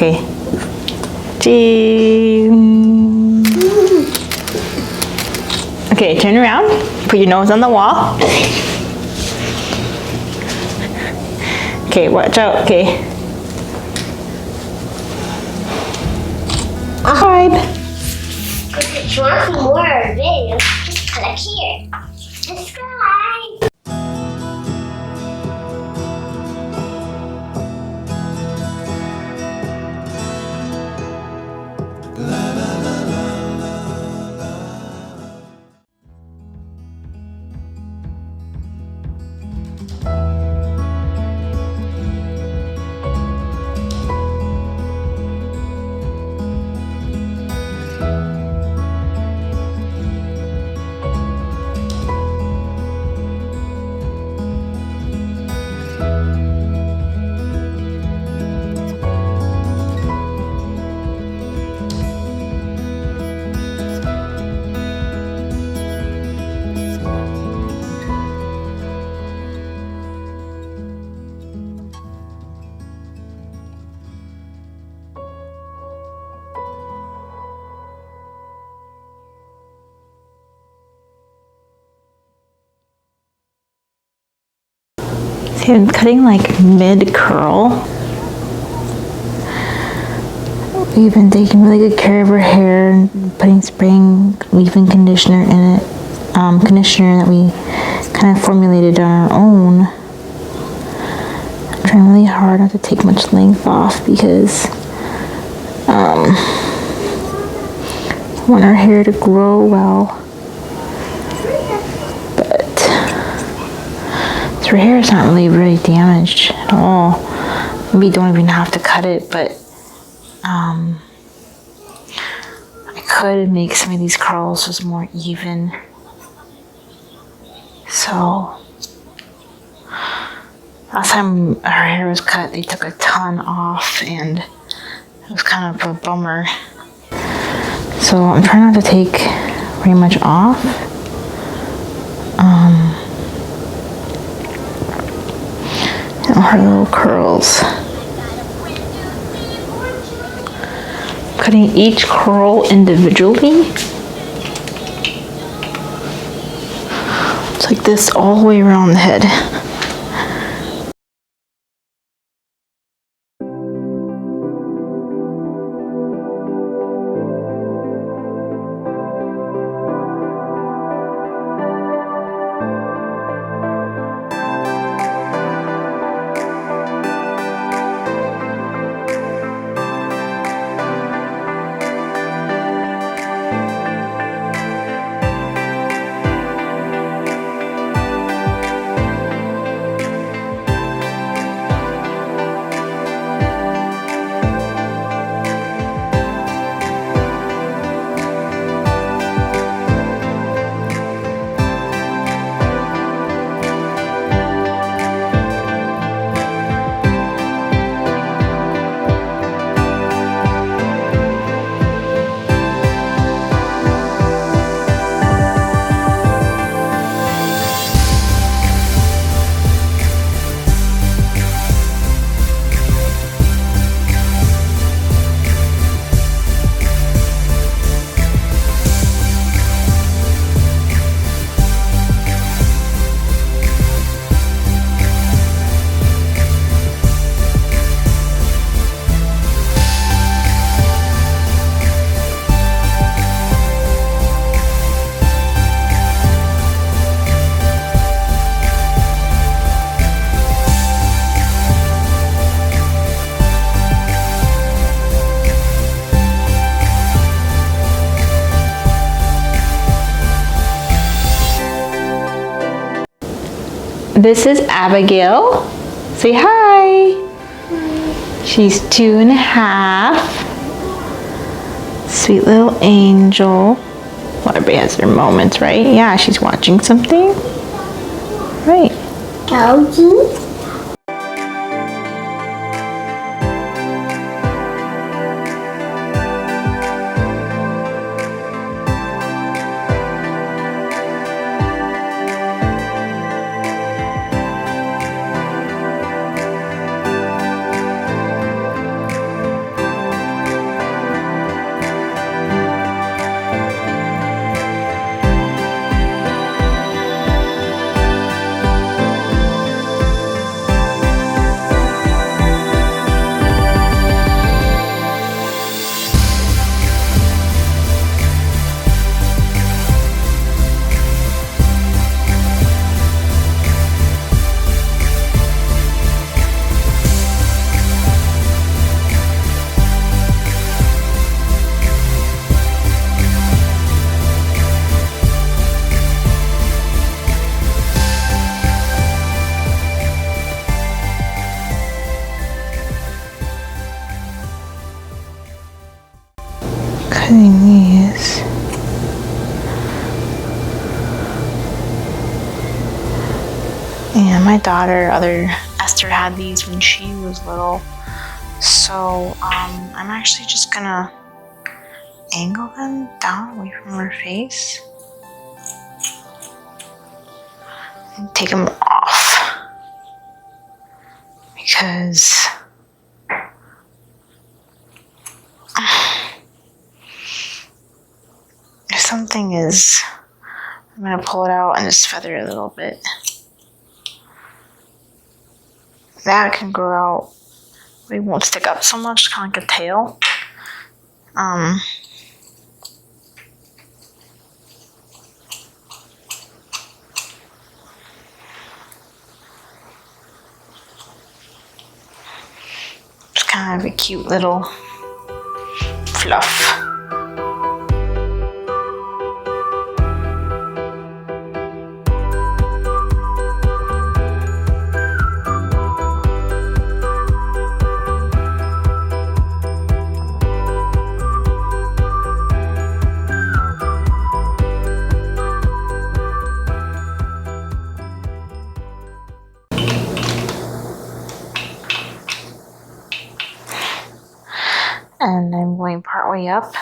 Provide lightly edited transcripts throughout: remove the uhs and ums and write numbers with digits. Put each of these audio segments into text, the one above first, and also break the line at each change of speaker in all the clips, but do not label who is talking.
Okay. Jing. Okay, turn around. Put your nose on the wall. Okay, watch out. Okay. Subscribe.
If you want some more videos, just click here. Subscribe.
See, I'm cutting like mid curl. We've been taking really good care of her hair and putting spraying leave-in conditioner in it. Conditioner that we kind of formulated on our own. I'm trying really hard not to take much length off because I want our hair to grow well. But her hair is not really damaged at all. Maybe you don't even have to cut it, but I could make some of these curls just more even. So last time her hair was cut, they took a ton off and it was kind of a bummer. So I'm trying not to take very much off. Her little curls. Cutting each curl individually. It's like this all the way around the head. This is Abigail. Say hi. She's 2.5. Sweet little angel. Well, everybody has their moments, right? Yeah, she's watching something. Right.
Gouging.
cutting these. And my daughter, Esther, had these when she was little. So I'm actually just gonna angle them down away from her face and take them off, because if something is, I'm gonna pull it out and just feather it a little bit. That can grow out. It won't stick up so much, kind of like a tail. Just kind of a cute little fluff. And I'm going part way up,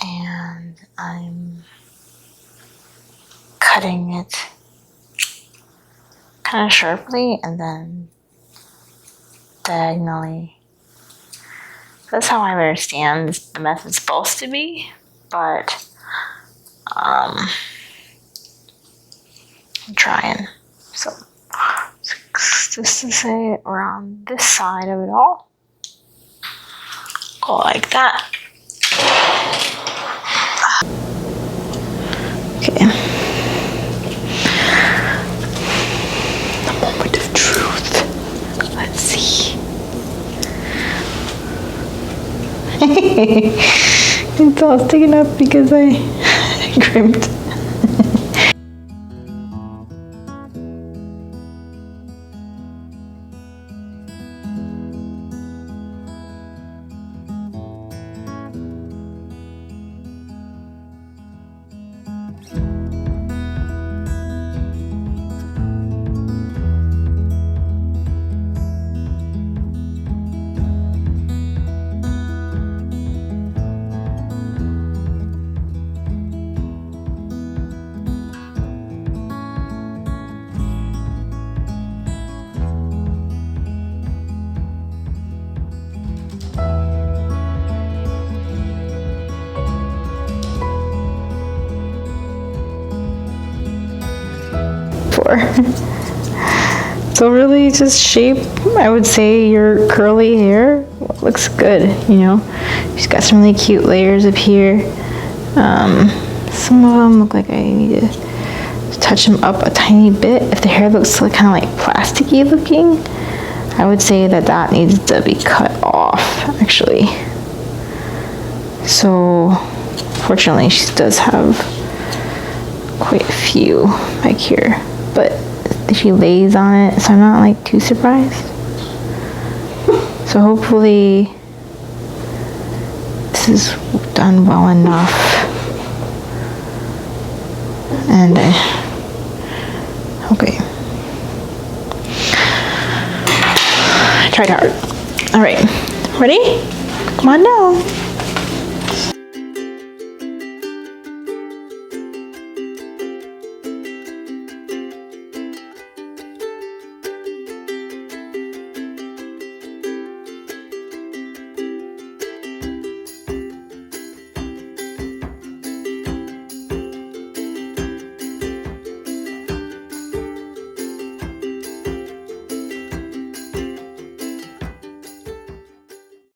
and I'm cutting it kind of sharply and then diagonally. That's how I understand the method's supposed to be, but I'm trying. So just to say it around this side of it all. Go like that. Okay. The moment of truth. Let's see. It's all sticking up because I crimped. So really just shape, I would say, your curly hair looks good, you know. She's got some really cute layers up here. Some of them look like I need to touch them up a tiny bit. If the hair looks like, kind of like plasticky looking, I would say that that needs to be cut off, actually. So fortunately she does have quite a few back here, but she lays on it, so I'm not like too surprised. So hopefully this is done well enough. And okay, I tried hard. All right, ready? Come on down.